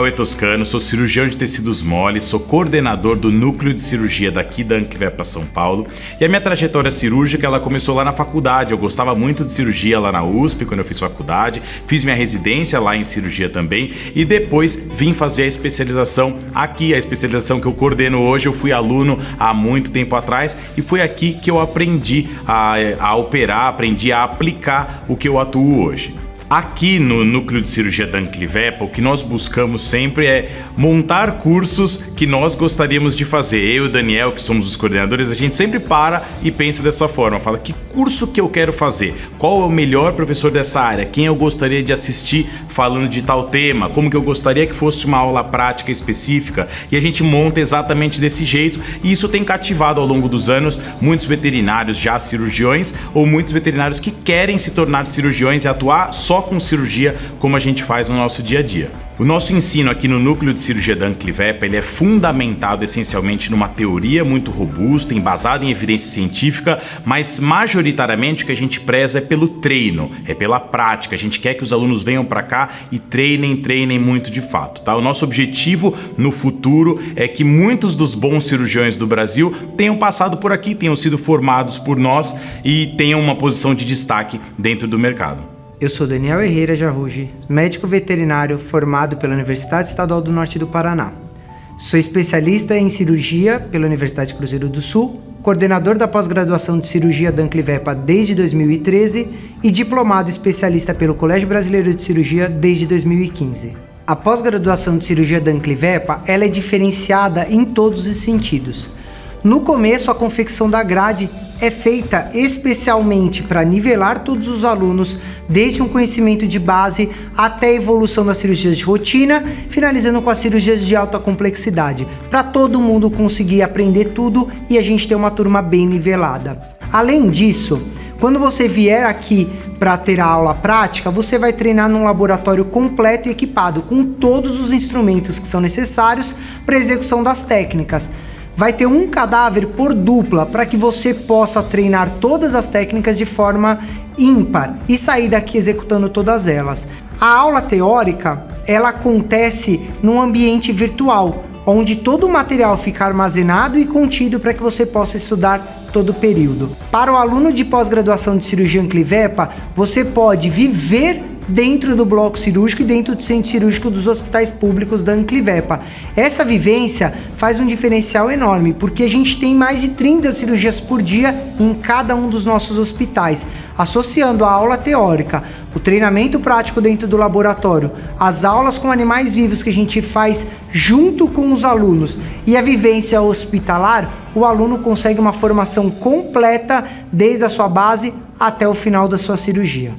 Daniel Etoscano, sou cirurgião de tecidos moles, sou coordenador do núcleo de cirurgia daqui da Anclivepa São Paulo, e a minha trajetória cirúrgica ela começou lá na faculdade. Eu gostava muito de cirurgia lá na USP quando eu fiz faculdade, fiz minha residência lá em cirurgia também e depois vim fazer a especialização aqui, a especialização que eu coordeno hoje. Eu fui aluno há muito tempo atrás e foi aqui que eu aprendi a operar, aprendi a aplicar o que eu atuo hoje. Aqui no Núcleo de Cirurgia da Anclivepa, o que nós buscamos sempre é montar cursos que nós gostaríamos de fazer. Eu e o Daniel, que somos os coordenadores, a gente sempre para e pensa dessa forma. Fala, que curso que eu quero fazer? Qual é o melhor professor dessa área? Quem eu gostaria de assistir falando de tal tema? Como que eu gostaria que fosse uma aula prática específica? E a gente monta exatamente desse jeito. E isso tem cativado ao longo dos anos muitos veterinários já cirurgiões ou muitos veterinários que querem se tornar cirurgiões e atuar só com cirurgia, como a gente faz no nosso dia a dia. O nosso ensino aqui no Núcleo de Cirurgia da Anclivepa, ele é fundamentado essencialmente numa teoria muito robusta, embasada em evidência científica, mas majoritariamente o que a gente preza é pelo treino, é pela prática. A gente quer que os alunos venham para cá e treinem muito de fato, tá? O nosso objetivo no futuro é que muitos dos bons cirurgiões do Brasil tenham passado por aqui, tenham sido formados por nós e tenham uma posição de destaque dentro do mercado. Eu sou Daniel Herrera Jarrugi, médico veterinário formado pela Universidade Estadual do Norte do Paraná. Sou especialista em cirurgia pela Universidade Cruzeiro do Sul, coordenador da pós-graduação de cirurgia da Anclivepa desde 2013 e diplomado especialista pelo Colégio Brasileiro de Cirurgia desde 2015. A pós-graduação de cirurgia da Anclivepa ela é diferenciada em todos os sentidos. No começo, a confecção da grade é feita especialmente para nivelar todos os alunos, desde um conhecimento de base até a evolução das cirurgias de rotina, finalizando com as cirurgias de alta complexidade, para todo mundo conseguir aprender tudo e a gente ter uma turma bem nivelada. Além disso, quando você vier aqui para ter a aula prática, você vai treinar num laboratório completo e equipado com todos os instrumentos que são necessários para a execução das técnicas. Vai ter um cadáver por dupla para que você possa treinar todas as técnicas de forma ímpar e sair daqui executando todas elas. A aula teórica, ela acontece num ambiente virtual, onde todo o material fica armazenado e contido para que você possa estudar todo o período. Para o aluno de pós-graduação de cirurgia Anclivepa, você pode viver dentro do bloco cirúrgico e dentro do centro cirúrgico dos hospitais públicos da Anclivepa. Essa vivência faz um diferencial enorme, porque a gente tem mais de 30 cirurgias por dia em cada um dos nossos hospitais, associando a aula teórica, o treinamento prático dentro do laboratório, as aulas com animais vivos que a gente faz junto com os alunos e a vivência hospitalar. O aluno consegue uma formação completa desde a sua base até o final da sua cirurgia.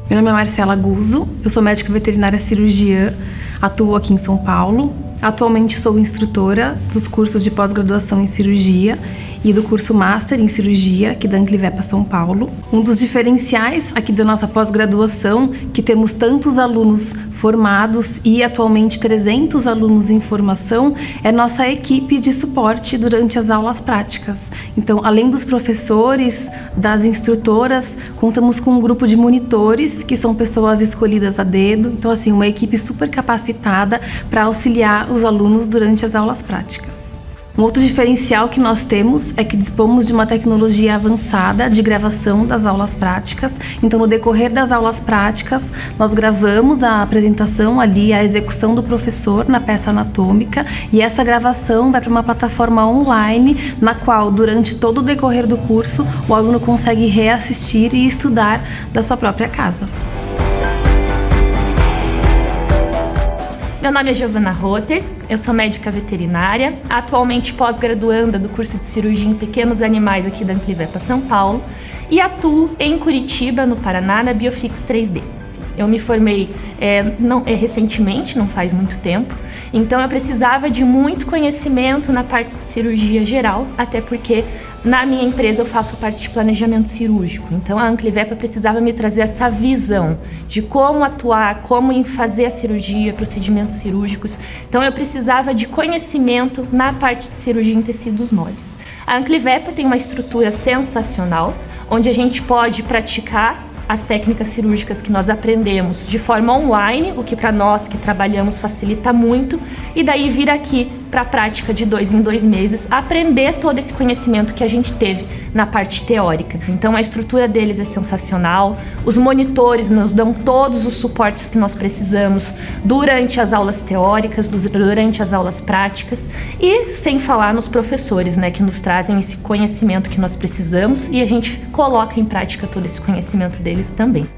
Meu nome é Marcela Guzzo, eu sou médica veterinária cirurgiã, atuo aqui em São Paulo. Atualmente sou instrutora dos cursos de pós-graduação em cirurgia e do curso Master em Cirurgia aqui da Anclivepa São Paulo. Um dos diferenciais aqui da nossa pós-graduação, que temos tantos alunos formados e atualmente 300 alunos em formação, é nossa equipe de suporte durante as aulas práticas. Então, além dos professores, das instrutoras, contamos com um grupo de monitores, que são pessoas escolhidas a dedo. Então, assim, uma equipe super capacitada para auxiliar os alunos durante as aulas práticas. Um outro diferencial que nós temos é que dispomos de uma tecnologia avançada de gravação das aulas práticas. Então, no decorrer das aulas práticas, nós gravamos a apresentação ali, a execução do professor na peça anatômica, e essa gravação vai para uma plataforma online, na qual, durante todo o decorrer do curso, o aluno consegue reassistir e estudar da sua própria casa. Meu nome é Giovana Rotter, eu sou médica veterinária, atualmente pós-graduanda do curso de cirurgia em pequenos animais aqui da Anclivepa São Paulo e atuo em Curitiba, no Paraná, na Biofix 3D. Eu me formei recentemente, não faz muito tempo, então eu precisava de muito conhecimento na parte de cirurgia geral, até porque na minha empresa eu faço parte de planejamento cirúrgico. Então a Anclivepa precisava me trazer essa visão de como atuar, como fazer a cirurgia, procedimentos cirúrgicos. Então eu precisava de conhecimento na parte de cirurgia em tecidos moles. A Anclivepa tem uma estrutura sensacional, onde a gente pode praticar as técnicas cirúrgicas que nós aprendemos de forma online, o que para nós que trabalhamos facilita muito, e daí vir aqui para a prática de 2 em 2 meses, aprender todo esse conhecimento que a gente teve na parte teórica. Então a estrutura deles é sensacional, os monitores nos dão todos os suportes que nós precisamos durante as aulas teóricas, durante as aulas práticas, e sem falar nos professores, né, que nos trazem esse conhecimento que nós precisamos e a gente coloca em prática todo esse conhecimento deles também.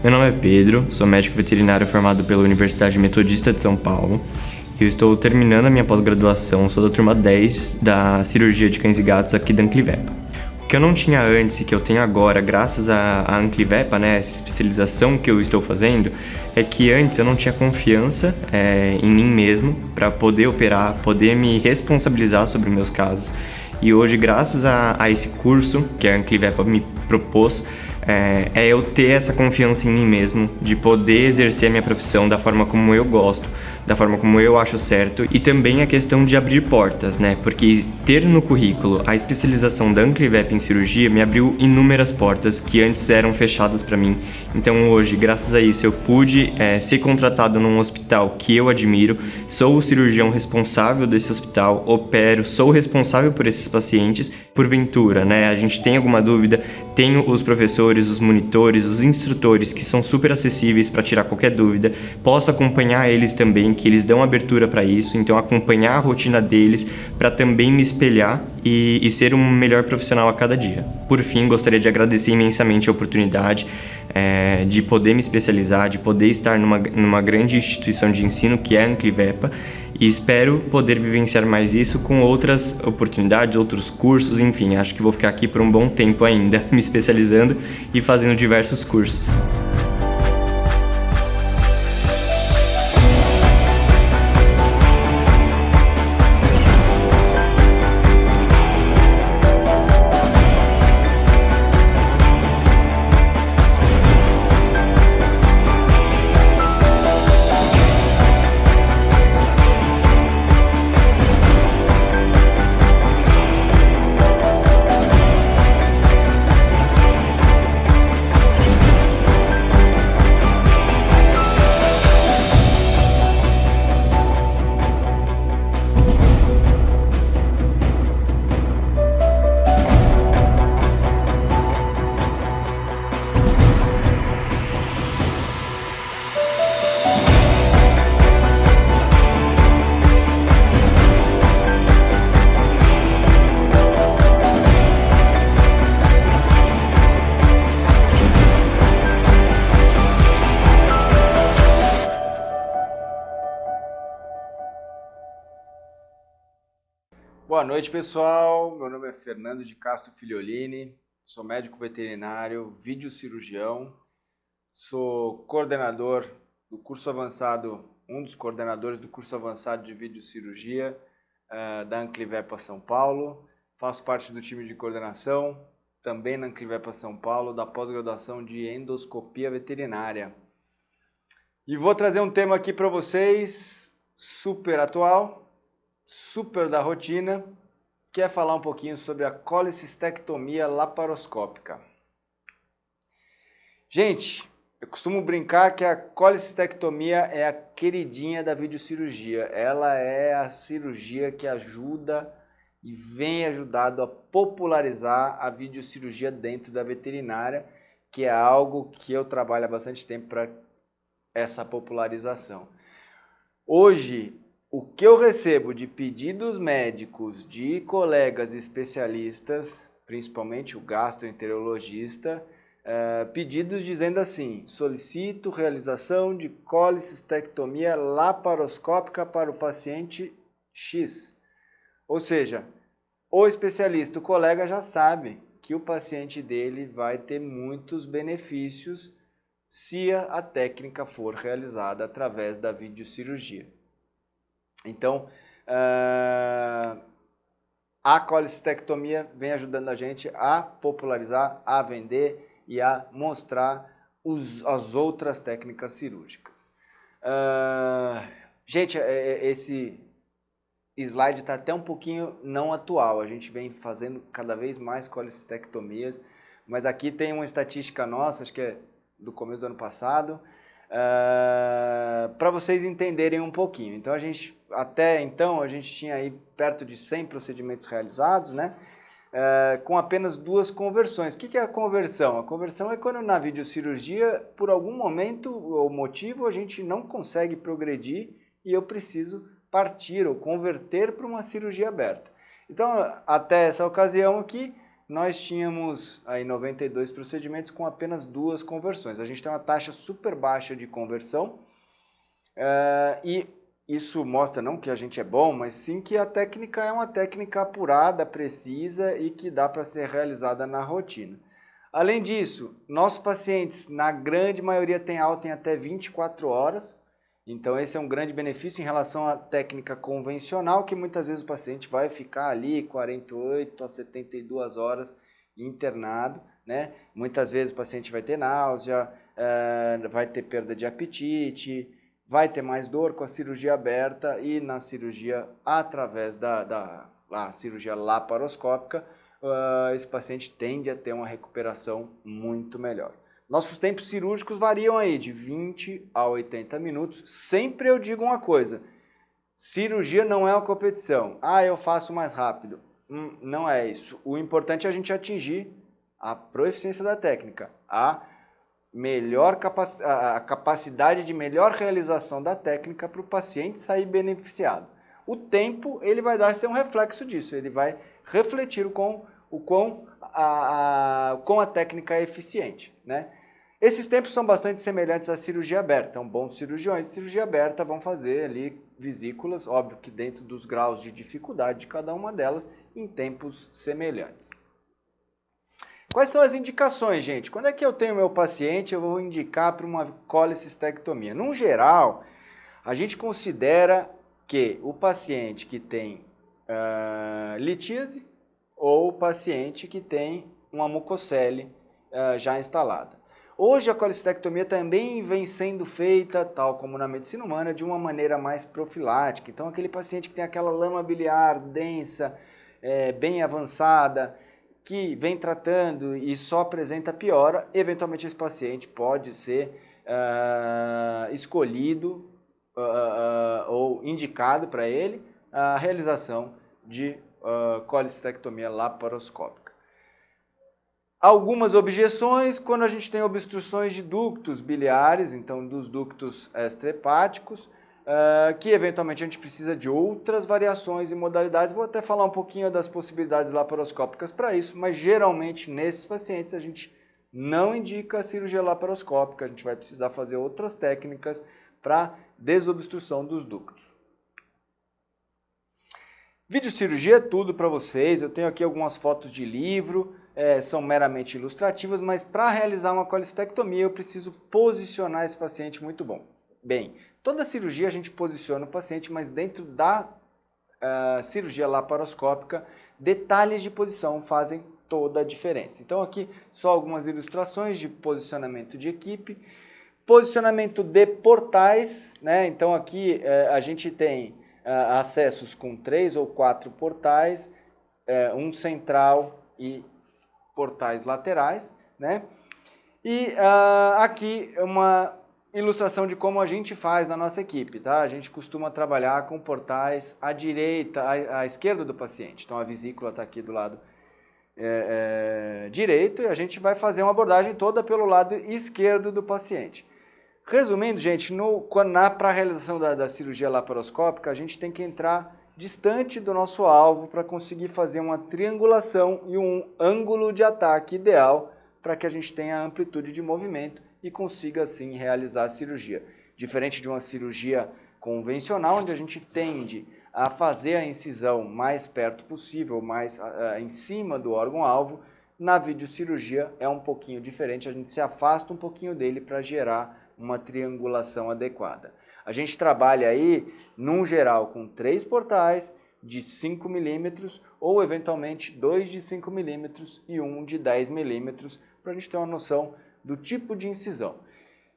Meu nome é Pedro, sou médico veterinário formado pela Universidade Metodista de São Paulo. Eu estou terminando a minha pós-graduação, sou da turma 10 da cirurgia de cães e gatos aqui da Anclivepa. O que eu não tinha antes e que eu tenho agora, graças à Anclivepa, né, essa especialização que eu estou fazendo, é que antes eu não tinha confiança em mim mesmo para poder operar, poder me responsabilizar sobre meus casos. E hoje, graças a esse curso que a Anclivepa me propôs, é eu ter essa confiança em mim mesmo, de poder exercer a minha profissão da forma como eu gosto, da forma como eu acho certo, e também a questão de abrir portas, né? Porque ter no currículo a especialização da Anclivepa em cirurgia me abriu inúmeras portas que antes eram fechadas para mim. Então hoje, graças a isso, eu pude ser contratado num hospital que eu admiro, sou o cirurgião responsável desse hospital, opero, sou responsável por esses pacientes. Porventura, né, a gente tem alguma dúvida, tenho os professores, os monitores, os instrutores que são super acessíveis para tirar qualquer dúvida, posso acompanhar eles também, que eles dão abertura para isso, então acompanhar a rotina deles para também me espelhar e ser um melhor profissional a cada dia. Por fim, gostaria de agradecer imensamente a oportunidade de poder me especializar, de poder estar numa grande instituição de ensino que é a Anclivepa, e espero poder vivenciar mais isso com outras oportunidades, outros cursos, enfim, acho que vou ficar aqui por um bom tempo ainda, me especializando e fazendo diversos cursos. Boa noite, pessoal. Meu nome é Fernando de Castro Figliolini, sou médico veterinário, videocirurgião, sou coordenador do curso avançado, um dos coordenadores do curso avançado de videocirurgia da Anclivepa São Paulo, faço parte do time de coordenação, também na Anclivepa São Paulo, da pós-graduação de endoscopia veterinária. E vou trazer um tema aqui para vocês, super atual, super da rotina, que é falar um pouquinho sobre a colicistectomia laparoscópica. Gente, eu costumo brincar que a colicistectomia é a queridinha da videocirurgia. Ela é a cirurgia que ajuda e vem ajudado a popularizar a videocirurgia dentro da veterinária, que é algo que eu trabalho há bastante tempo para essa popularização. Hoje, o que eu recebo de pedidos médicos de colegas especialistas, principalmente o gastroenterologista, pedidos dizendo assim: solicito realização de colicistectomia laparoscópica para o paciente X. Ou seja, o especialista, o colega já sabe que o paciente dele vai ter muitos benefícios se a técnica for realizada através da videocirurgia. Então, a colicistectomia vem ajudando a gente a popularizar, a vender e a mostrar as outras técnicas cirúrgicas. Gente, esse slide está até um pouquinho não atual. A gente vem fazendo cada vez mais colicistectomias, mas aqui tem uma estatística nossa, acho que é do começo do ano passado, para vocês entenderem um pouquinho. Então, até então, a gente tinha aí perto de 100 procedimentos realizados, né? Com apenas 2 conversões. O que é a conversão? A conversão é quando na videocirurgia, por algum momento ou motivo, a gente não consegue progredir e eu preciso partir ou converter para uma cirurgia aberta. Então, até essa ocasião aqui, nós tínhamos aí 92 procedimentos com apenas 2 conversões. A gente tem uma taxa super baixa de conversão e isso mostra não que a gente é bom, mas sim que a técnica é uma técnica apurada, precisa e que dá para ser realizada na rotina. Além disso, nossos pacientes, na grande maioria, têm alta em até 24 horas. Então, esse é um grande benefício em relação à técnica convencional, que muitas vezes o paciente vai ficar ali 48 a 72 horas internado, né? Muitas vezes o paciente vai ter náusea, vai ter perda de apetite, vai ter mais dor com a cirurgia aberta e na cirurgia através da cirurgia laparoscópica, esse paciente tende a ter uma recuperação muito melhor. Nossos tempos cirúrgicos variam aí de 20 a 80 minutos. Sempre eu digo uma coisa, cirurgia não é uma competição. Eu faço mais rápido. Não é isso. O importante é a gente atingir a proficiência da técnica, a capacidade de melhor realização da técnica para o paciente sair beneficiado. O tempo ele vai ser um reflexo disso, ele vai refletir o quão a técnica é eficiente, né? Esses tempos são bastante semelhantes à cirurgia aberta. Então, bons cirurgiões de cirurgia aberta vão fazer ali vesículas, óbvio que dentro dos graus de dificuldade de cada uma delas, em tempos semelhantes. Quais são as indicações, gente? Quando é que eu tenho meu paciente, eu vou indicar para uma colecistectomia? No geral, a gente considera que o paciente que tem litíase ou o paciente que tem uma mucocele já instalada. Hoje a colecistectomia também vem sendo feita, tal como na medicina humana, de uma maneira mais profilática. Então aquele paciente que tem aquela lama biliar densa, bem avançada, que vem tratando e só apresenta piora, eventualmente esse paciente pode ser escolhido ou indicado para ele a realização de colecistectomia laparoscópica. Algumas objeções quando a gente tem obstruções de ductos biliares, então dos ductos extrahepáticos, que eventualmente a gente precisa de outras variações e modalidades. Vou até falar um pouquinho das possibilidades laparoscópicas para isso, mas geralmente nesses pacientes a gente não indica a cirurgia laparoscópica, a gente vai precisar fazer outras técnicas para desobstrução dos ductos. Videocirurgia é tudo para vocês, eu tenho aqui algumas fotos de livro, são meramente ilustrativas, mas para realizar uma colecistectomia eu preciso posicionar esse paciente muito bem. Toda cirurgia a gente posiciona o paciente, mas dentro da cirurgia laparoscópica, detalhes de posição fazem toda a diferença. Então aqui só algumas ilustrações de posicionamento de equipe, posicionamento de portais, né? Então aqui a gente tem acessos com 3 ou 4 portais, um central e portais laterais, né? E aqui uma ilustração de como a gente faz na nossa equipe, tá? A gente costuma trabalhar com portais à direita, à esquerda do paciente. Então a vesícula está aqui do lado direito e a gente vai fazer uma abordagem toda pelo lado esquerdo do paciente. Resumindo, gente, para a realização da cirurgia laparoscópica, a gente tem que entrar distante do nosso alvo para conseguir fazer uma triangulação e um ângulo de ataque ideal para que a gente tenha amplitude de movimento e consiga, assim, realizar a cirurgia. Diferente de uma cirurgia convencional, onde a gente tende a fazer a incisão mais perto possível, mais em cima do órgão-alvo, na videocirurgia é um pouquinho diferente, a gente se afasta um pouquinho dele para gerar uma triangulação adequada. A gente trabalha aí, num geral, com 3 portais de 5 milímetros ou, eventualmente, 2 de 5 milímetros e um de 10 milímetros, para a gente ter uma noção do tipo de incisão.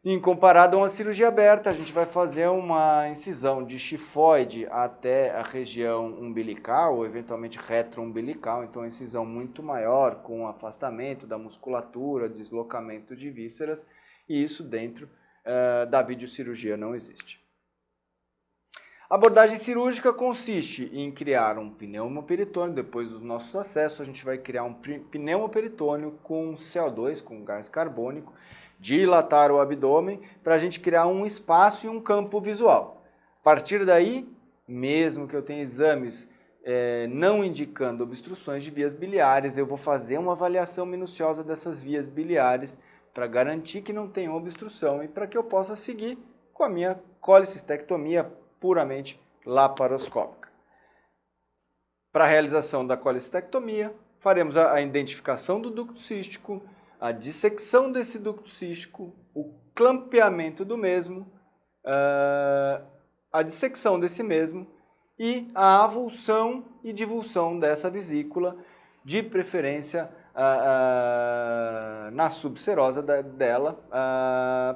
Em comparado a uma cirurgia aberta, a gente vai fazer uma incisão de chifoide até a região umbilical, ou eventualmente retroumbilical, então uma incisão muito maior, com afastamento da musculatura, deslocamento de vísceras, e isso dentro da videocirurgia não existe. A abordagem cirúrgica consiste em criar um pneumoperitônio. Depois dos nossos acessos, a gente vai criar um pneumoperitônio com CO2, com gás carbônico, dilatar o abdômen para a gente criar um espaço e um campo visual. A partir daí, mesmo que eu tenha exames não indicando obstruções de vias biliares, eu vou fazer uma avaliação minuciosa dessas vias biliares para garantir que não tem obstrução e para que eu possa seguir com a minha colecistectomia puramente laparoscópica. Para a realização da colecistectomia, faremos a identificação do ducto cístico, a dissecção desse ducto cístico, o clampeamento do mesmo, a dissecção desse mesmo e a avulsão e divulsão dessa vesícula, de preferência na subserosa dela,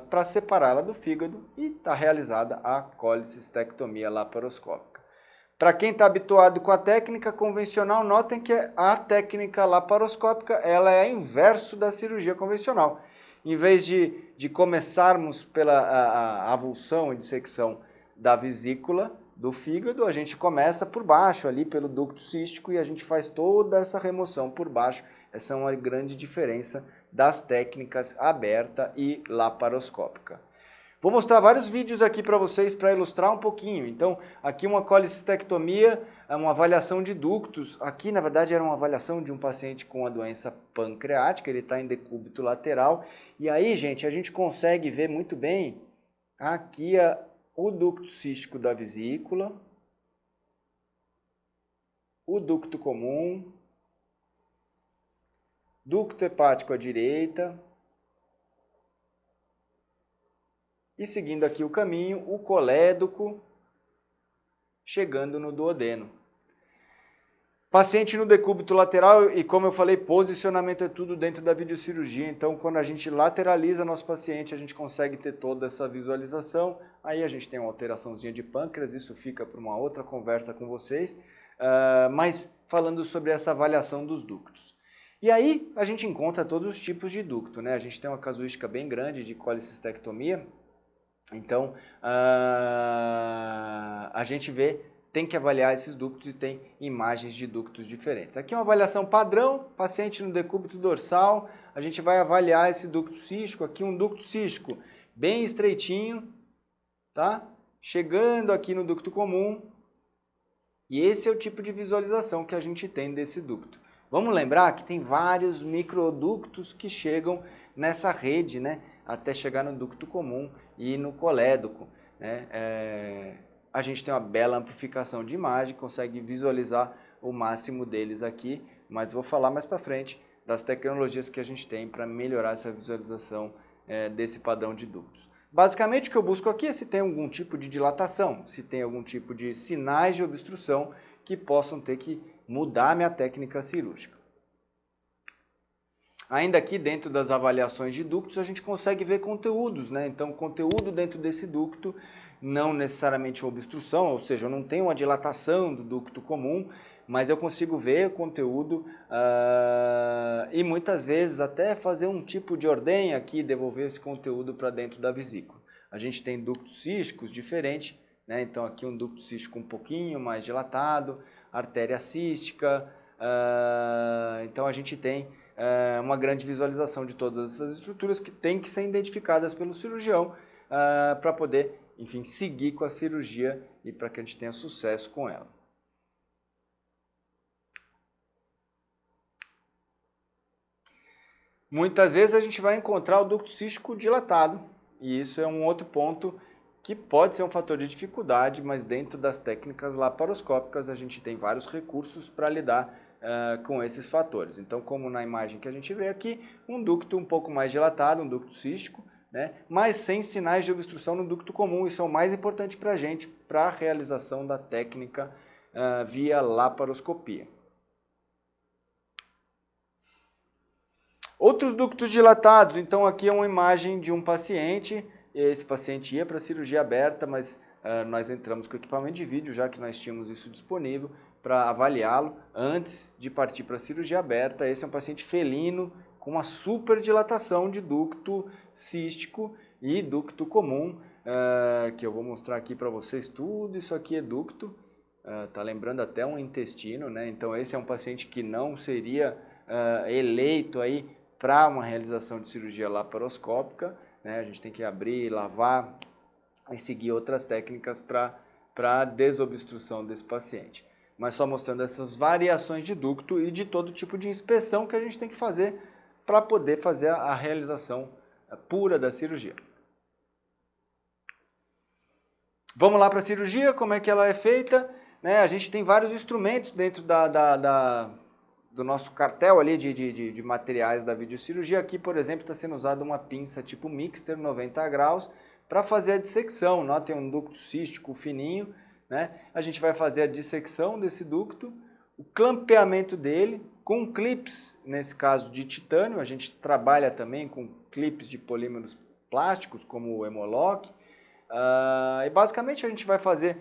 para separá-la do fígado, e está realizada a colecistectomia laparoscópica. Para quem está habituado com a técnica convencional, notem que a técnica laparoscópica ela é inverso da cirurgia convencional. Em vez de começarmos pela avulsão e dissecção da vesícula do fígado, a gente começa por baixo, ali pelo ducto cístico, e a gente faz toda essa remoção por baixo. Essa é uma grande diferença das técnicas aberta e laparoscópica. Vou mostrar vários vídeos aqui para vocês para ilustrar um pouquinho. Então, aqui uma colecistectomia, uma avaliação de ductos. Aqui, na verdade, era uma avaliação de um paciente com a doença pancreática, ele está em decúbito lateral. E aí, gente, a gente consegue ver muito bem aqui o ducto cístico da vesícula, o ducto comum, ducto hepático à direita, e seguindo aqui o caminho, o colédoco, chegando no duodeno. Paciente no decúbito lateral, e como eu falei, posicionamento é tudo dentro da videocirurgia, então quando a gente lateraliza nosso paciente, a gente consegue ter toda essa visualização, aí a gente tem uma alteraçãozinha de pâncreas, isso fica para uma outra conversa com vocês, mas falando sobre essa avaliação dos ductos. E aí a gente encontra todos os tipos de ducto, né? A gente tem uma casuística bem grande de colecistectomia, então a gente tem que avaliar esses ductos e tem imagens de ductos diferentes. Aqui é uma avaliação padrão, paciente no decúbito dorsal, a gente vai avaliar esse ducto cístico, aqui um ducto cístico bem estreitinho, tá? Chegando aqui no ducto comum, e esse é o tipo de visualização que a gente tem desse ducto. Vamos lembrar que tem vários microductos que chegam nessa rede, né, até chegar no ducto comum e no colédoco, né? A gente tem uma bela amplificação de imagem, consegue visualizar o máximo deles aqui, mas vou falar mais para frente das tecnologias que a gente tem para melhorar essa visualização desse padrão de ductos. Basicamente o que eu busco aqui é se tem algum tipo de dilatação, se tem algum tipo de sinais de obstrução que possam ter que mudar a minha técnica cirúrgica. Ainda aqui dentro das avaliações de ductos a gente consegue ver conteúdos, né? Então conteúdo dentro desse ducto, não necessariamente obstrução, ou seja, eu não tenho uma dilatação do ducto comum, mas eu consigo ver o conteúdo e muitas vezes até fazer um tipo de ordenha aqui, devolver esse conteúdo para dentro da vesícula. A gente tem ductos císticos diferentes, né? Então aqui um ducto cístico um pouquinho mais dilatado, artéria cística, então a gente tem uma grande visualização de todas essas estruturas que têm que ser identificadas pelo cirurgião para poder, enfim, seguir com a cirurgia e para que a gente tenha sucesso com ela. Muitas vezes a gente vai encontrar o ducto cístico dilatado, e isso é um outro ponto que pode ser um fator de dificuldade, mas dentro das técnicas laparoscópicas a gente tem vários recursos para lidar com esses fatores. Então, como na imagem que a gente vê aqui, um ducto um pouco mais dilatado, um ducto cístico, né, mas sem sinais de obstrução no ducto comum. Isso é o mais importante para a gente, para a realização da técnica via laparoscopia. Outros ductos dilatados, então aqui é uma imagem de um paciente esse paciente ia para a cirurgia aberta, mas nós entramos com equipamento de vídeo, já que nós tínhamos isso disponível, para avaliá-lo antes de partir para a cirurgia aberta. Esse é um paciente felino com uma superdilatação de ducto cístico e ducto comum, que eu vou mostrar aqui para vocês. Tudo isso aqui é ducto, tá lembrando até um intestino, né? Então esse é um paciente que não seria eleito aí para uma realização de cirurgia laparoscópica, né? A gente tem que abrir, lavar e seguir outras técnicas para desobstrução desse paciente. Mas só mostrando essas variações de ducto e de todo tipo de inspeção que a gente tem que fazer para poder fazer a realização pura da cirurgia. Vamos lá para a cirurgia, como é que ela é feita? Né? A gente tem vários instrumentos dentro do nosso cartel ali de materiais da videocirurgia. Aqui, por exemplo, está sendo usada uma pinça tipo Mixter 90 graus para fazer a dissecção. Notem um ducto cístico fininho, né? A gente vai fazer a dissecção desse ducto, o clampeamento dele com clips, nesse caso de titânio. A gente trabalha também com clips de polímeros plásticos, como o Hemolock. E basicamente a gente vai fazer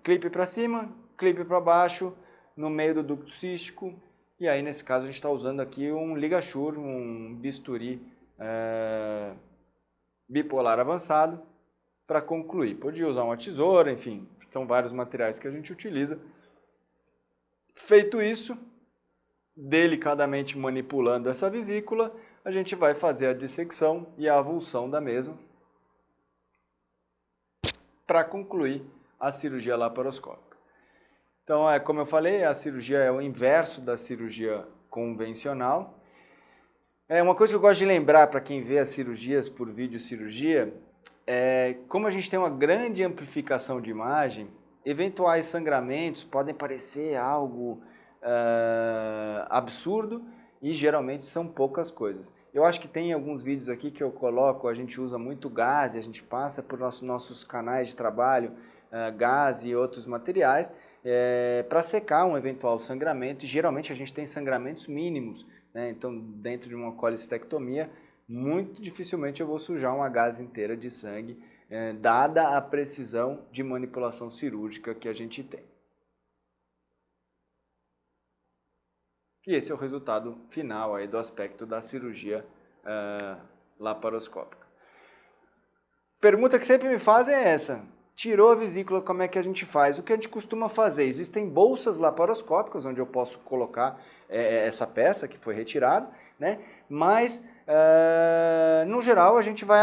clipe para cima, clipe para baixo, no meio do ducto cístico, e aí nesse caso a gente está usando aqui um LigaSure, um bisturi bipolar avançado, para concluir. Podia usar uma tesoura, enfim, são vários materiais que a gente utiliza. Feito isso, delicadamente manipulando essa vesícula, a gente vai fazer a dissecção e a avulsão da mesma, para concluir a cirurgia laparoscópica. Então, como eu falei, a cirurgia é o inverso da cirurgia convencional. Uma coisa que eu gosto de lembrar para quem vê as cirurgias por videocirurgia, como a gente tem uma grande amplificação de imagem, eventuais sangramentos podem parecer algo absurdo e geralmente são poucas coisas. Eu acho que tem alguns vídeos aqui que eu coloco, a gente usa muito gás, a gente passa por nossos canais de trabalho, gás e outros materiais, para secar um eventual sangramento, e geralmente a gente tem sangramentos mínimos, né? Então, dentro de uma colecistectomia, muito dificilmente eu vou sujar uma gaze inteira de sangue, dada a precisão de manipulação cirúrgica que a gente tem. E esse é o resultado final aí do aspecto da cirurgia laparoscópica. Pergunta que sempre me fazem é essa: tirou a vesícula, como é que a gente faz? O que a gente costuma fazer? Existem bolsas laparoscópicas onde eu posso colocar essa peça que foi retirada, né? Mas, no geral, a gente vai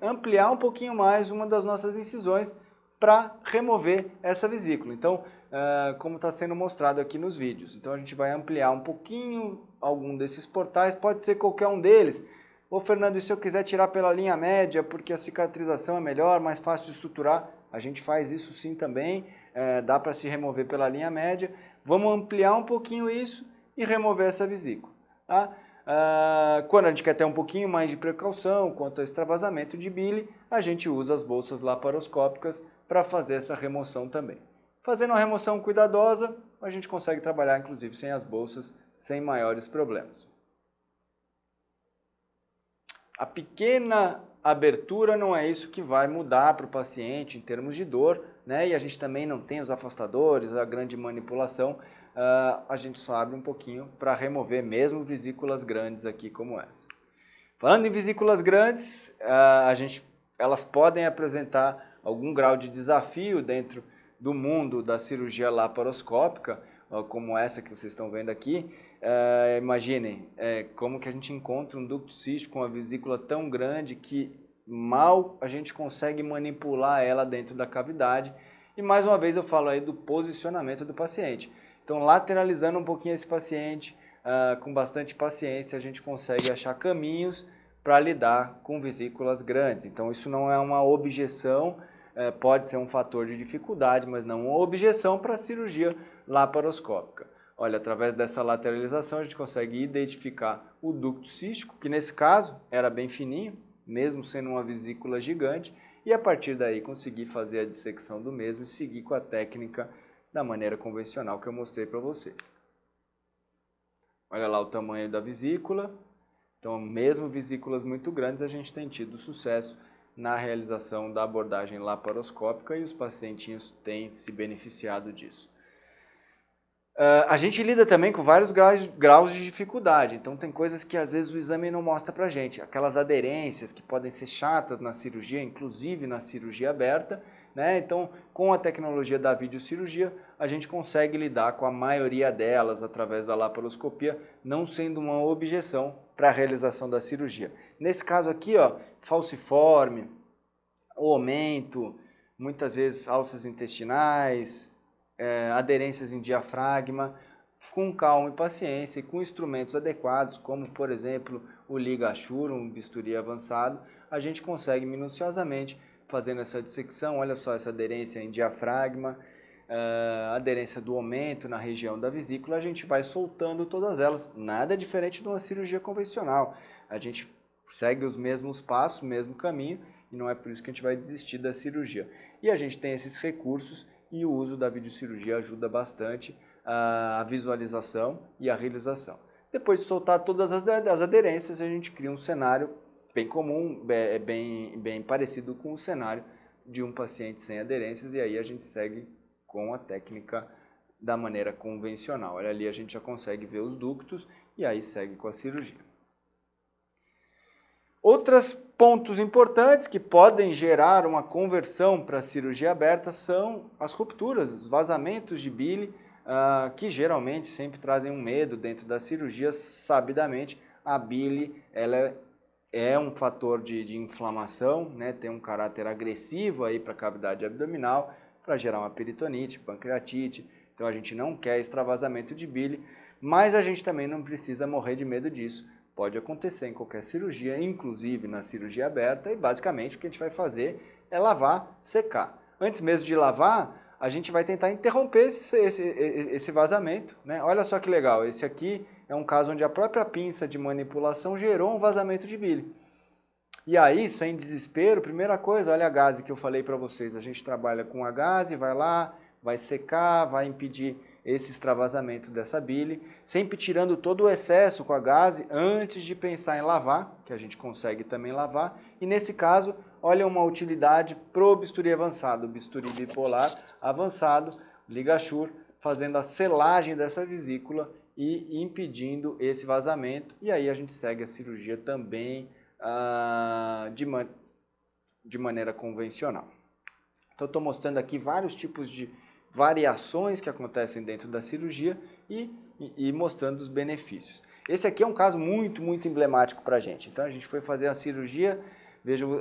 ampliar um pouquinho mais uma das nossas incisões para remover essa vesícula. Então, como está sendo mostrado aqui nos vídeos. Então, a gente vai ampliar um pouquinho algum desses portais, pode ser qualquer um deles. Ô, Fernando, e se eu quiser tirar pela linha média, porque a cicatrização é melhor, mais fácil de suturar? A gente faz isso sim também, dá para se remover pela linha média. Vamos ampliar um pouquinho isso e remover essa vesícula. Tá? Quando a gente quer ter um pouquinho mais de precaução quanto ao extravasamento de bile, a gente usa as bolsas laparoscópicas para fazer essa remoção também. Fazendo uma remoção cuidadosa, a gente consegue trabalhar inclusive sem as bolsas, sem maiores problemas. A pequena abertura não é isso que vai mudar para o paciente em termos de dor, né? E a gente também não tem os afastadores, a grande manipulação, a gente só abre um pouquinho para remover mesmo vesículas grandes aqui como essa. Falando em vesículas grandes, elas podem apresentar algum grau de desafio dentro do mundo da cirurgia laparoscópica, como essa que vocês estão vendo aqui. Imaginem como que a gente encontra um ducto cístico com uma vesícula tão grande que mal a gente consegue manipular ela dentro da cavidade. E mais uma vez eu falo aí do posicionamento do paciente. Então, lateralizando um pouquinho esse paciente, com bastante paciência, a gente consegue achar caminhos para lidar com vesículas grandes. Então, isso não é uma objeção, pode ser um fator de dificuldade, mas não uma objeção para a cirurgia laparoscópica. Olha, através dessa lateralização a gente consegue identificar o ducto cístico, que nesse caso era bem fininho, mesmo sendo uma vesícula gigante, e a partir daí conseguir fazer a dissecção do mesmo e seguir com a técnica da maneira convencional que eu mostrei para vocês. Olha lá o tamanho da vesícula, Então, mesmo vesículas muito grandes, a gente tem tido sucesso na realização da abordagem laparoscópica e os pacientinhos têm se beneficiado disso. A gente lida também com vários graus de dificuldade, então tem coisas que às vezes o exame não mostra pra gente, aquelas aderências que podem ser chatas na cirurgia, inclusive na cirurgia aberta, né? Então, com a tecnologia da videocirurgia, a gente consegue lidar com a maioria delas através da laparoscopia, não sendo uma objeção para a realização da cirurgia. Nesse caso aqui, ó, falciforme, aumento, muitas vezes alças intestinais, aderências em diafragma, com calma e paciência e com instrumentos adequados, como por exemplo o ligachur, um bisturi avançado, a gente consegue minuciosamente, fazendo essa dissecção, olha só essa aderência em diafragma, aderência do aumento na região da vesícula, a gente vai soltando todas elas, nada diferente de uma cirurgia convencional, a gente segue os mesmos passos, o mesmo caminho, e não é por isso que a gente vai desistir da cirurgia. E a gente tem esses recursos e o uso da videocirurgia ajuda bastante a visualização e a realização. Depois de soltar todas as aderências, a gente cria um cenário bem comum, bem parecido com o cenário de um paciente sem aderências, e aí a gente segue com a técnica da maneira convencional. Olha ali, a gente já consegue ver os ductos e aí segue com a cirurgia. Outros pontos importantes que podem gerar uma conversão para a cirurgia aberta são as rupturas, os vazamentos de bile, que geralmente sempre trazem um medo dentro da cirurgia. Sabidamente, a bile ela é um fator de inflamação, né? Tem um caráter agressivo aí para a cavidade abdominal, para gerar uma peritonite, pancreatite. Então a gente não quer extravasamento de bile, mas a gente também não precisa morrer de medo disso. Pode acontecer em qualquer cirurgia, inclusive na cirurgia aberta, e basicamente o que a gente vai fazer é lavar, secar. Antes mesmo de lavar, a gente vai tentar interromper esse vazamento, né? Olha só que legal, esse aqui é um caso onde a própria pinça de manipulação gerou um vazamento de bile. E aí, sem desespero, primeira coisa, olha a gaze que eu falei para vocês, a gente trabalha com a gaze, vai lá, vai secar, vai impedir esse extravasamento dessa bile, sempre tirando todo o excesso com a gaze antes de pensar em lavar, que a gente consegue também lavar. E nesse caso, olha uma utilidade pro bisturi avançado, o bisturi bipolar avançado, ligachur, fazendo a selagem dessa vesícula e impedindo esse vazamento. E aí a gente segue a cirurgia também de maneira convencional. Então, estou mostrando aqui vários tipos de variações que acontecem dentro da cirurgia e mostrando os benefícios. Esse aqui é um caso muito emblemático para a gente. Então, a gente foi fazer a cirurgia,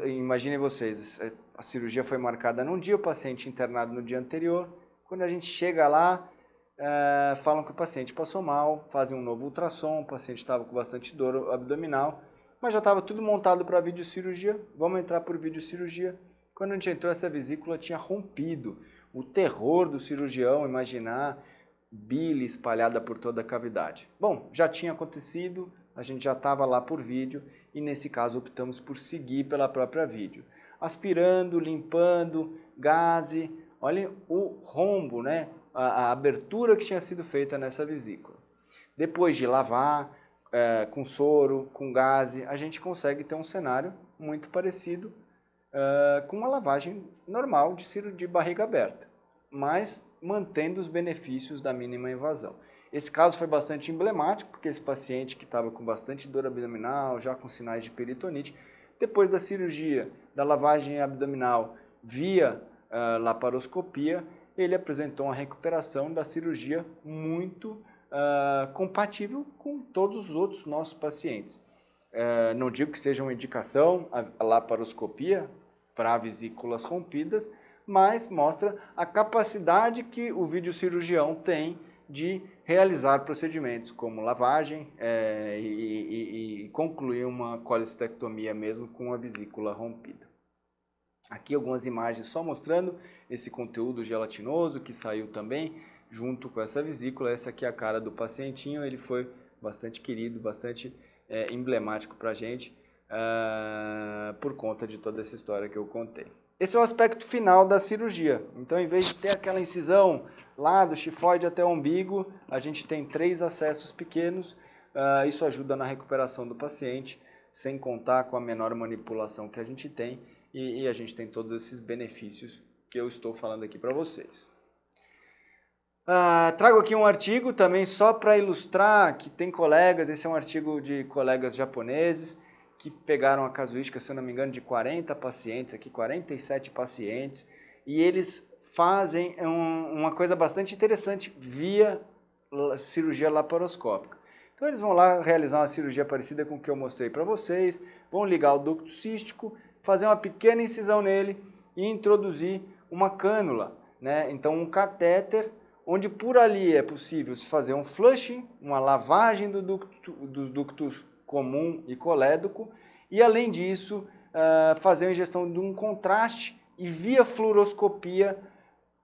imaginem vocês, a cirurgia foi marcada num dia, o paciente internado no dia anterior. Quando a gente chega lá, falam que o paciente passou mal, fazem um novo ultrassom, o paciente estava com bastante dor abdominal, mas já estava tudo montado para a videocirurgia, vamos entrar por videocirurgia. Quando a gente entrou, essa vesícula tinha rompido. O terror do cirurgião, imaginar bile espalhada por toda a cavidade. Bom, já tinha acontecido, a gente já estava lá por vídeo e nesse caso optamos por seguir pela própria vídeo. Aspirando, limpando, gaze, olhem o rombo, né? A abertura que tinha sido feita nessa vesícula. Depois de lavar, com soro, com gaze, a gente consegue ter um cenário muito parecido com uma lavagem normal de barriga aberta, mas mantendo os benefícios da mínima invasão. Esse caso foi bastante emblemático, porque esse paciente que estava com bastante dor abdominal, já com sinais de peritonite, depois da cirurgia, da lavagem abdominal via laparoscopia, ele apresentou uma recuperação da cirurgia muito compatível com todos os outros nossos pacientes. Não digo que seja uma indicação a laparoscopia para vesículas rompidas, mas mostra a capacidade que o videocirurgião tem de realizar procedimentos como lavagem e concluir uma colecistectomia mesmo com a vesícula rompida. Aqui algumas imagens só mostrando esse conteúdo gelatinoso que saiu também junto com essa vesícula. Essa aqui é a cara do pacientinho, ele foi bastante querido, bastante emblemático para a gente por conta de toda essa história que eu contei. Esse é o aspecto final da cirurgia. Então, em vez de ter aquela incisão lá do chifoide até o umbigo, a gente tem 3 acessos pequenos isso ajuda na recuperação do paciente, sem contar com a menor manipulação que a gente tem, e a gente tem todos esses benefícios que eu estou falando aqui para vocês. Trago aqui um artigo também só para ilustrar que tem colegas, esse é um artigo de colegas japoneses, que pegaram a casuística, se eu não me engano, de 40 pacientes, aqui 47 pacientes, e eles fazem uma coisa bastante interessante via cirurgia laparoscópica. Então eles vão lá realizar uma cirurgia parecida com o que eu mostrei para vocês, vão ligar o ducto cístico, fazer uma pequena incisão nele e introduzir uma cânula, né? Então um catéter, onde por ali é possível se fazer um flushing, uma lavagem dos ductos comum e colédoco, e além disso fazer a injeção de um contraste e via fluoroscopia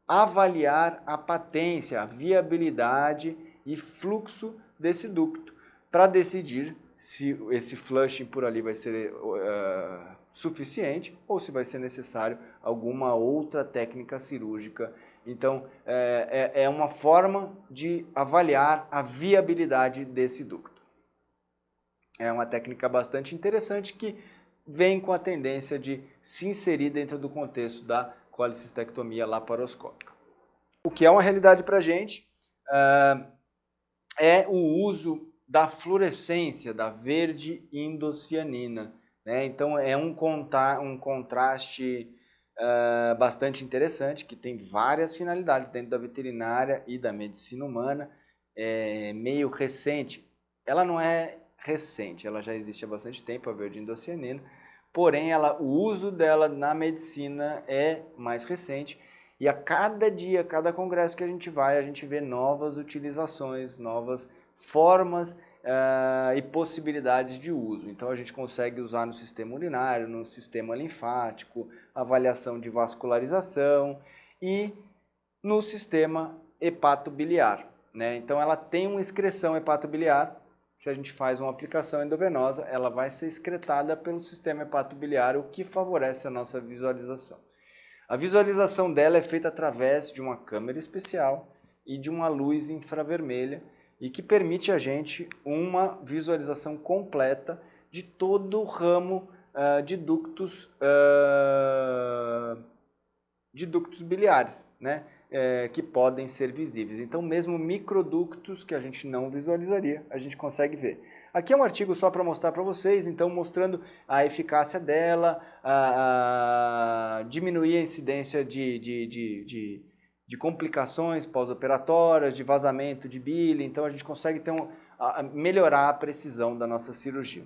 avaliar a patência, a viabilidade e fluxo desse ducto, para decidir se esse flushing por ali vai ser suficiente ou se vai ser necessário alguma outra técnica cirúrgica. Então, é uma forma de avaliar a viabilidade desse ducto. É uma técnica bastante interessante que vem com a tendência de se inserir dentro do contexto da colecistectomia laparoscópica. O que é uma realidade para a gente é o uso da fluorescência, da verde indocianina, né? Então é um contraste bastante interessante, que tem várias finalidades dentro da veterinária e da medicina humana, meio recente. Ela não é recente, ela já existe há bastante tempo, a verde indocianina, porém o uso dela na medicina é mais recente, e a cada dia, cada congresso que a gente vai, a gente vê novas utilizações, novas formas e possibilidades de uso. Então a gente consegue usar no sistema urinário, no sistema linfático, avaliação de vascularização e no sistema hepatobiliar, né? Então ela tem uma excreção hepatobiliar. Se a gente faz uma aplicação endovenosa, ela vai ser excretada pelo sistema hepatobiliar, o que favorece a nossa visualização. A visualização dela é feita através de uma câmera especial e de uma luz infravermelha, e que permite a gente uma visualização completa de todo o ramo de ductos biliares, né? Que podem ser visíveis. Então, mesmo microductos que a gente não visualizaria, a gente consegue ver. Aqui é um artigo só para mostrar para vocês, então mostrando a eficácia dela, diminuir a incidência de complicações pós-operatórias, de vazamento de bile, então a gente consegue melhorar a precisão da nossa cirurgia.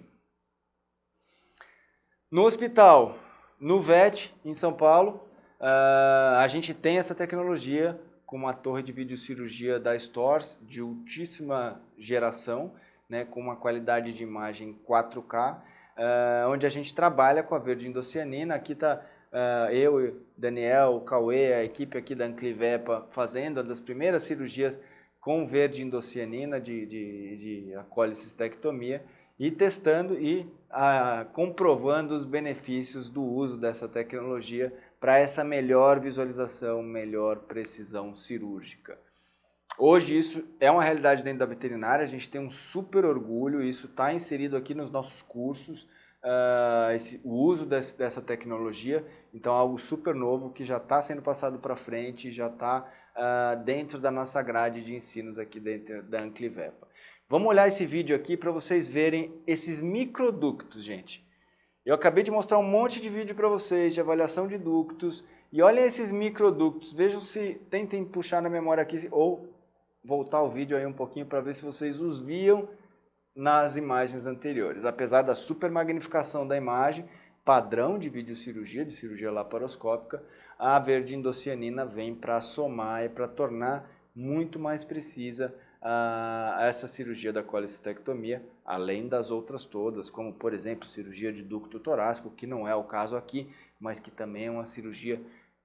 No hospital, no VET, em São Paulo, a gente tem essa tecnologia com uma torre de videocirurgia da Storz de altíssima geração, né, com uma qualidade de imagem 4K, onde a gente trabalha com a verde indocianina. Aqui está eu, Daniel, o Cauê, a equipe aqui da Anclivepa, fazendo uma das primeiras cirurgias com verde indocianina de colecistectomia, e testando e comprovando os benefícios do uso dessa tecnologia para essa melhor visualização, melhor precisão cirúrgica. Hoje isso é uma realidade dentro da veterinária, a gente tem um super orgulho, isso está inserido aqui nos nossos cursos, o uso dessa tecnologia. Então algo super novo que já está sendo passado para frente, já está dentro da nossa grade de ensinos aqui dentro da Anclivepa. Vamos olhar esse vídeo aqui para vocês verem esses microductos, gente. Eu acabei de mostrar um monte de vídeo para vocês de avaliação de ductos, e olhem esses microductos, vejam se, tentem puxar na memória aqui, ou voltar o vídeo aí um pouquinho para ver se vocês os viam nas imagens anteriores. Apesar da super magnificação da imagem, padrão de videocirurgia, de cirurgia laparoscópica, a verde indocianina vem para somar e para tornar muito mais precisa essa cirurgia da colecistectomia, além das outras todas, como por exemplo cirurgia de ducto torácico, que não é o caso aqui, mas que também é uma cirurgia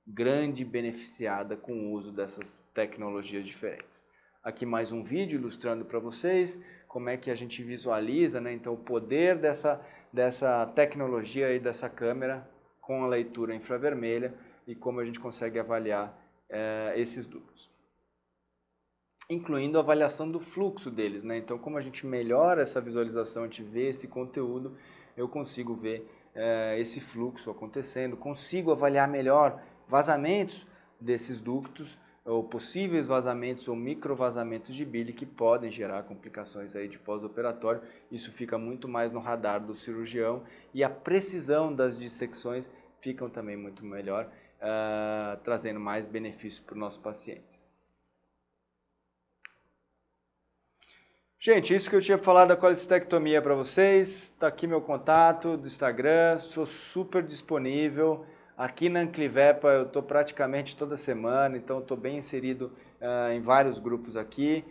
grande beneficiada com o uso dessas tecnologias diferentes. Aqui mais um vídeo ilustrando para vocês como é que a gente visualiza, né, então o poder dessa tecnologia e dessa câmera com a leitura infravermelha e como a gente consegue avaliar esses ductos. incluindo a avaliação do fluxo deles, né? Então, como a gente melhora essa visualização, a gente vê esse conteúdo, eu consigo ver esse fluxo acontecendo, consigo avaliar melhor vazamentos desses ductos, ou possíveis vazamentos ou microvazamentos de bile que podem gerar complicações aí de pós-operatório. Isso fica muito mais no radar do cirurgião e a precisão das dissecções ficam também muito melhor, trazendo mais benefícios para os nossos pacientes. Gente, isso que eu tinha falado da colecistectomia para vocês. Está aqui meu contato do Instagram, sou super disponível. Aqui na Anclivepa eu estou praticamente toda semana, então estou bem inserido em vários grupos aqui.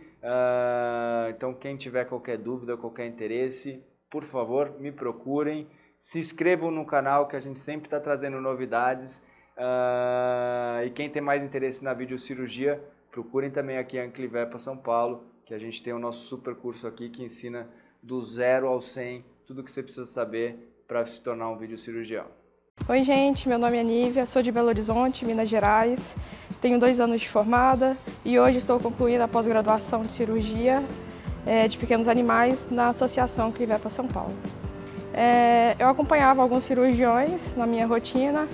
Então quem tiver qualquer dúvida, qualquer interesse, por favor, me procurem. Se inscrevam no canal que a gente sempre está trazendo novidades. E quem tem mais interesse na videocirurgia, procurem também aqui a Anclivepa São Paulo, que a gente tem o nosso super curso aqui que ensina do 0 ao 100 tudo o que você precisa saber para se tornar um videocirurgião. Oi gente, meu nome é Nívia, sou de Belo Horizonte, Minas Gerais, tenho 2 anos de formada e hoje estou concluindo a pós-graduação de cirurgia de pequenos animais na Associação Anclivepa São Paulo. Eu acompanhava alguns cirurgiões na minha rotina,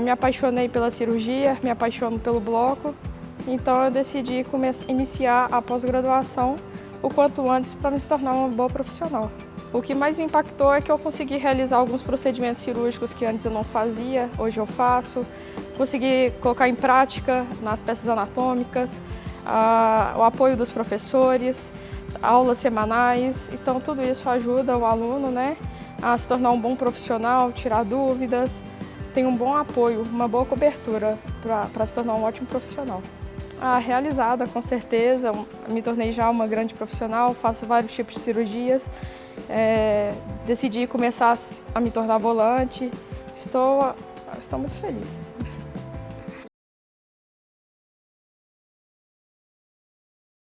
me apaixonei pela cirurgia, me apaixono pelo bloco. Então eu decidi iniciar a pós-graduação o quanto antes para me tornar uma boa profissional. O que mais me impactou é que eu consegui realizar alguns procedimentos cirúrgicos que antes eu não fazia, hoje eu faço. Consegui colocar em prática nas peças anatômicas, o apoio dos professores, aulas semanais. Então tudo isso ajuda o aluno, né, a se tornar um bom profissional, tirar dúvidas, tem um bom apoio, uma boa cobertura para se tornar um ótimo profissional. Realizada, com certeza, me tornei já uma grande profissional, faço vários tipos de cirurgias, decidi começar a me tornar volante, estou muito feliz.